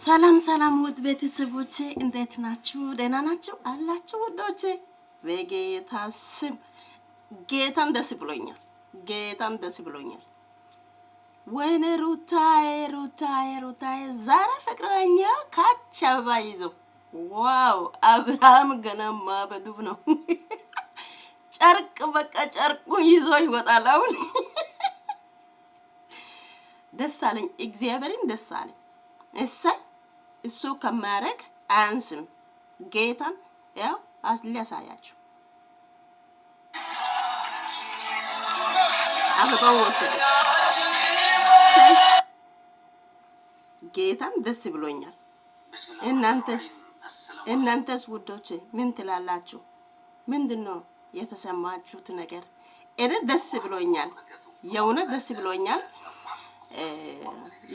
ሰላም ሰላም ውድ ቤተሰቦቼ እንዴት ናችሁ? ደህና ናችሁ አላችሁ ውዶቼ? በጌታ ስም ጌታን ደስ ብሎኛል። ጌታን ደስ ብሎኛል። ወይኔ ሩታዬ ዛሬ ፍቅረኛ ካች አበባ ይዞ ዋው! አብርሃም ገናማ በዱብ ነው። ጨርቅ በቃ ጨርቁ ይዞ ይወጣል። አሁን ደስ አለኝ፣ እግዚአብሔርን ደስ አለኝ። እሱ ከማረግ አያንስም። ጌታን ያው ሊያሳያችሁ አበባው ወሰደ። ጌታን ደስ ብሎኛል። እናንተስ ውዶች ምን ትላላችሁ? ምንድነው የተሰማችሁት ነገር? እኔ ደስ ብሎኛል፣ የእውነት ደስ ብሎኛል።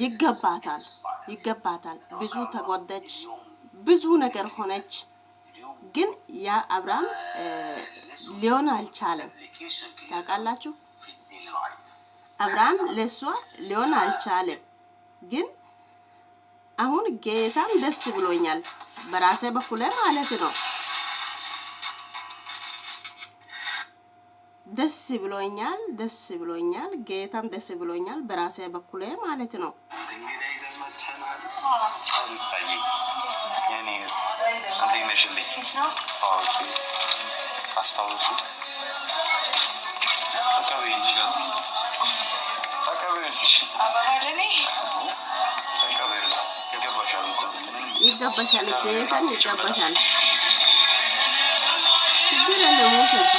ይገባታል። ብዙ ተጎዳች፣ ብዙ ነገር ሆነች። ግን ያ አብርሃም ሊሆን አልቻለም። ታውቃላችሁ፣ አብርሃም ለሷ ሊሆን አልቻለም። ግን አሁን ጌታም ደስ ብሎኛል፣ በራሴ በኩል ማለት ነው። ደስ ብሎኛል። ጌታም ደስ ብሎኛል፣ በራሴ በኩል ማለት ነው። ይገባሻል፣ ጌታን ይገባሻል። ችግር የለም ውሰጂ።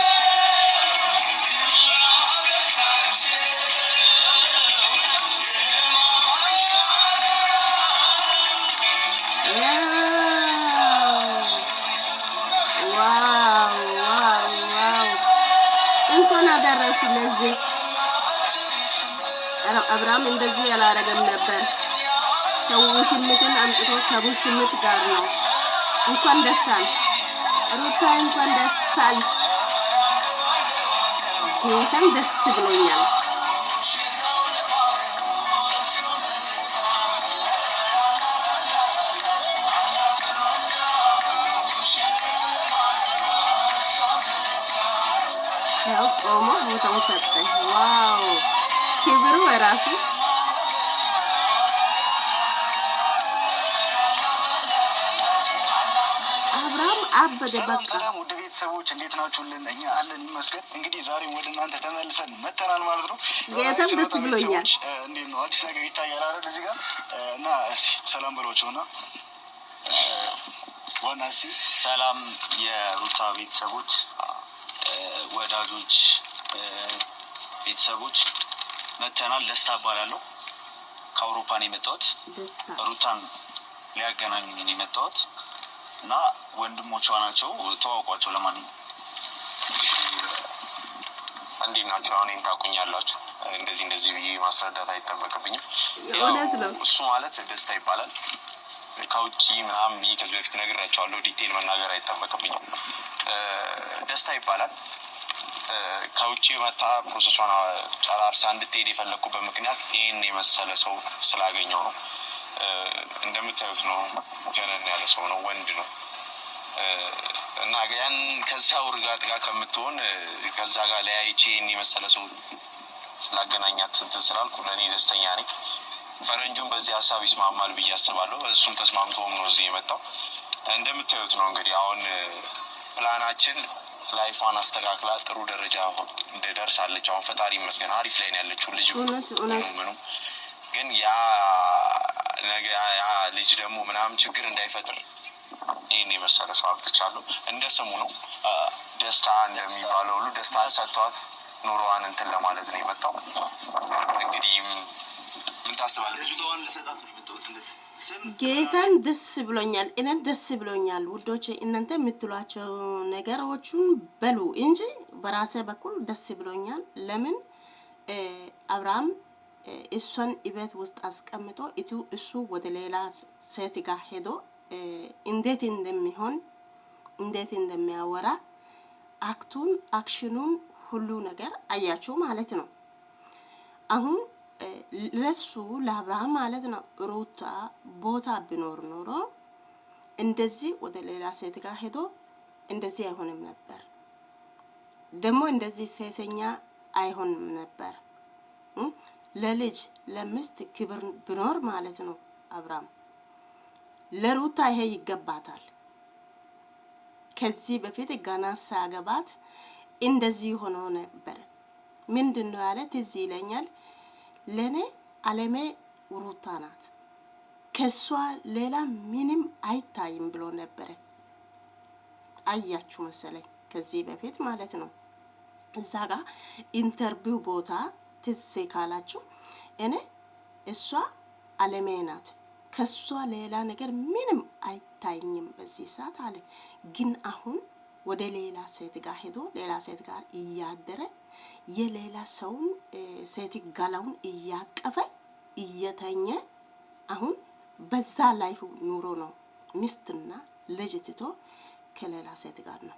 እንኳን አደረሱ ለዚህ። አብርሃም እንደዚህ ያላረገም ነበር። ከውሽምትን አምጥቶ ከውሽምት ጋር ነው። እንኳን ደስ አለሽ ሩታ፣ እንኳን ደስ አለሽ። ጌታም ደስ ብሎኛል። ያው ቆሞ ቦታውን ሰጠኝ። ዋው! ክብሩ በራሱ አብርሃም አበደ። በቃ ሰላም ወደ ቤተሰቦች እንዴት ናችሁልን? እኛ አለን ይመስገን። እንግዲህ ዛሬም ወደ እናንተ ተመልሰን መተናል ማለት ነው። ጌታም ደስ ብሎኛል። እንዴት ነው? አዲስ ነገር ይታያል አይደል? እዚህ ጋር እና እስኪ ሰላም በሏቸውና ዋና እስኪ ሰላም የሩታ ቤተሰቦች፣ ወዳጆች፣ ቤተሰቦች መተናል። ደስታ እባላለሁ። ከአውሮፓ ነው የመጣሁት። ሩታን ሊያገናኙኝ ነው የመጣሁት እና ወንድሞቿ ናቸው። ተዋውቋቸው። ለማንኛውም እንዴት ናቸው? አሁን እኔን ታውቁኛላችሁ። እንደዚህ ብዬ ማስረዳት አይጠበቅብኝም። እሱ ማለት ደስታ ይባላል። ከውጭ ምናምን ብዬ ከዚህ በፊት ነግሬያቸዋለሁ። ዲቴል መናገር አይጠበቅብኝም። ደስታ ይባላል። ከውጭ መታ ፕሮሰሷን ጨራርሳ እንድትሄድ የፈለኩበት ምክንያት ይህን የመሰለ ሰው ስላገኘው ነው። እንደምታዩት ነው። ጀነን ያለ ሰው ነው፣ ወንድ ነው እና ያን ከዛ ውርጋጥ ጋር ከምትሆን ከዛ ጋር ለያይቼ ይህን የመሰለ ሰው ስላገናኛት እንትን ስላልኩ ለእኔ ደስተኛ ነኝ። ፈረንጁን በዚህ ሀሳብ ይስማማል ብዬ አስባለሁ። እሱም ተስማምቶም ነው እዚህ የመጣው። እንደምታዩት ነው እንግዲህ አሁን ፕላናችን ላይፏን አስተካክላ ጥሩ ደረጃ እንደደርሳለች። አሁን ፈጣሪ ይመስገን አሪፍ ላይ ነው ያለችው። ልጅ ምኑ ግን ያ ልጅ ደግሞ ምናምን ችግር እንዳይፈጥር ይህን የመሰለ ሰው አብጥቻለሁ። እንደ ስሙ ነው ደስታ እንደሚባለው ሁሉ ደስታን ሰጥቷት ኑሮዋን እንትን ለማለት ነው የመጣው። እንግዲህ ምን ታስባለህ? ጌታን ደስ ብሎኛል። እኔን ደስ ብሎኛል ውዶች። እናንተ የምትሏቸው ነገሮችን በሉ እንጂ በራሴ በኩል ደስ ብሎኛል። ለምን አብርሃም እሷን ቤት ውስጥ አስቀምጦ እሱ ወደ ሌላ ሴት ጋር ሄዶ እንዴት እንደሚሆን እንዴት እንደሚያወራ አክሽኑን ሁሉ ነገር አያችሁ ማለት ነው። አሁን ለሱ ለአብርሃም ማለት ነው ሩታ ቦታ ቢኖር ኖሮ እንደዚህ ወደ ሌላ ሴት ጋር ሄዶ እንደዚህ አይሆንም ነበር። ደግሞ እንደዚህ ሴሰኛ አይሆንም ነበር። ለልጅ ለሚስት ክብር ቢኖር ማለት ነው አብርሃም ለሩታ ይሄ ይገባታል። ከዚህ በፊት ገና ሳያገባት እንደዚህ ሆኖ ነበር። ምንድነው ያለ ትዝ ይለኛል። ለኔ አለሜ ሩታ ናት፣ ከሷ ሌላ ምንም አይታይም ብሎ ነበር። አያችሁ መሰለኝ ከዚህ በፊት ማለት ነው። እዛ ጋር ኢንተርቪው ቦታ ትዝ ካላችሁ እኔ እሷ አለሜ ናት፣ ከሷ ሌላ ነገር ምንም አይታይኝም በዚህ ሰዓት አለ። ግን አሁን ወደ ሌላ ሴት ጋር ሄዶ ሌላ ሴት ጋር እያደረ የሌላ ሰውን ሴት ገላውን እያቀፈ እየተኘ አሁን በዛ ላይ ኑሮ ነው ሚስትና ልጅ ትቶ ከሌላ ሴት ጋር ነው።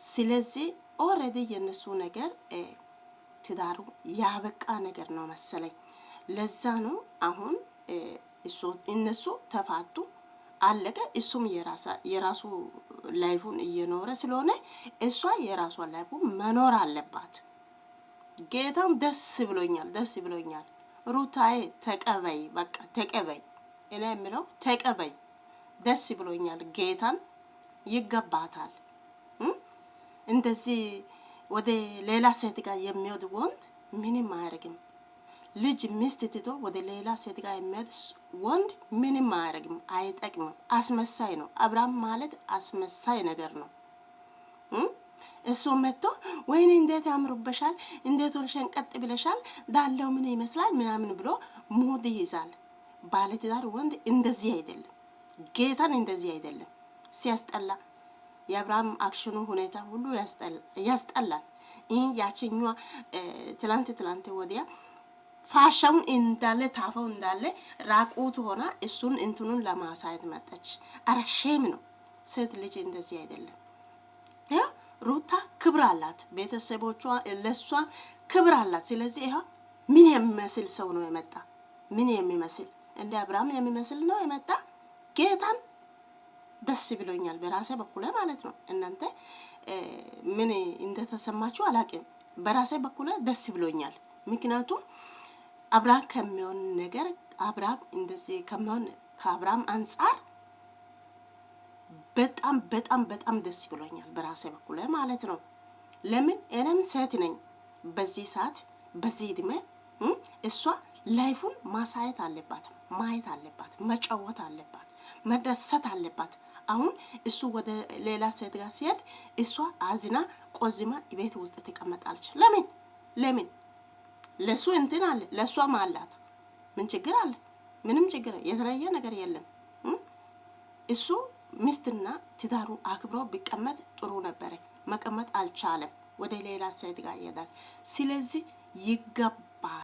ስለዚህ ኦልሬዲ የነሱ ነገር ትዳሩ ያበቃ ነገር ነው መሰለኝ። ለዛ ነው አሁን እነሱ ተፋቱ አለቀ። እሱም የራሱ ላይፉን እየኖረ ስለሆነ እሷ የራሷ ላይፉን መኖር አለባት። ጌታም ደስ ብሎኛል። ሩታዬ ተቀበይ፣ በቃ ተቀበይ። እኔ የምለው ተቀበይ። ደስ ብሎኛል። ጌታን ይገባታል። እንደዚህ ወደ ሌላ ሴት ጋር የሚወድ ወንድ ምንም አያደርግም። ልጅ ሚስት ትቶ ወደ ሌላ ሴት ጋር የሚወድ ወንድ ምንም አያደርግም፣ አይጠቅምም። አስመሳይ ነው። አብርሃም ማለት አስመሳይ ነገር ነው። እሱ መጥቶ ወይኔ እንዴት ያምሩበሻል፣ እንዴት ሆነሽን ቀጥ ብለሻል፣ ዳለው ምን ይመስላል ምናምን ብሎ ሙድ ይይዛል። ባለትዳር ወንድ እንደዚህ አይደለም። ጌታን እንደዚህ አይደለም። ሲያስጠላ የአብርሃም አክሽኑ ሁኔታ ሁሉ ያስጠላል። ያቺኛዋ ትላንት ወዲያ ፋሻውን እንዳለ ታፋው እንዳለ ራቁት ሆና እሱን እንትኑን ለማሳየት መጣች። አረ ሼም ነው። ሴት ልጅ እንደዚህ አይደለም። ሩታ ክብር አላት፣ ቤተሰቦቿ ለሷ ክብር አላት። ስለዚህ ይሄ ምን የሚመስል ሰው ነው የመጣ? ምን የሚመስል እንደ አብርሃም የሚመስል ነው የመጣ። ጌታን ደስ ብሎኛል በራሴ በኩል ማለት ነው። እናንተ ምን እንደተሰማችሁ አላውቅም። በራሴ በኩል ደስ ብሎኛል። ምክንያቱም አብርሃም ከሚሆን ነገር አብርሃም እንደዚህ ከሚሆን ከአብርሃም አንፃር በጣም ደስ ብሎኛል በራሴ በኩል ማለት ነው። ለምን እኔም ሴት ነኝ። በዚህ ሰዓት በዚህ እድሜ እሷ ላይፉን ማሳየት አለባት፣ ማየት አለባት፣ መጫወት አለባት፣ መደሰት አለባት። አሁን እሱ ወደ ሌላ ሴት ጋር ሲሄድ እሷ አዝና ቆዝማ ቤት ውስጥ ትቀመጣለች። ለምን ለሱ እንትን አለ፣ ለሷም አላት። ምን ችግር አለ? ምንም ችግር የተለየ ነገር የለም። እሱ ሚስትና ትዳሩ አክብሮ ቢቀመጥ ጥሩ ነበረ። መቀመጥ አልቻለም። ወደ ሌላ ሴት ጋር ይሄዳል። ስለዚህ ይገባ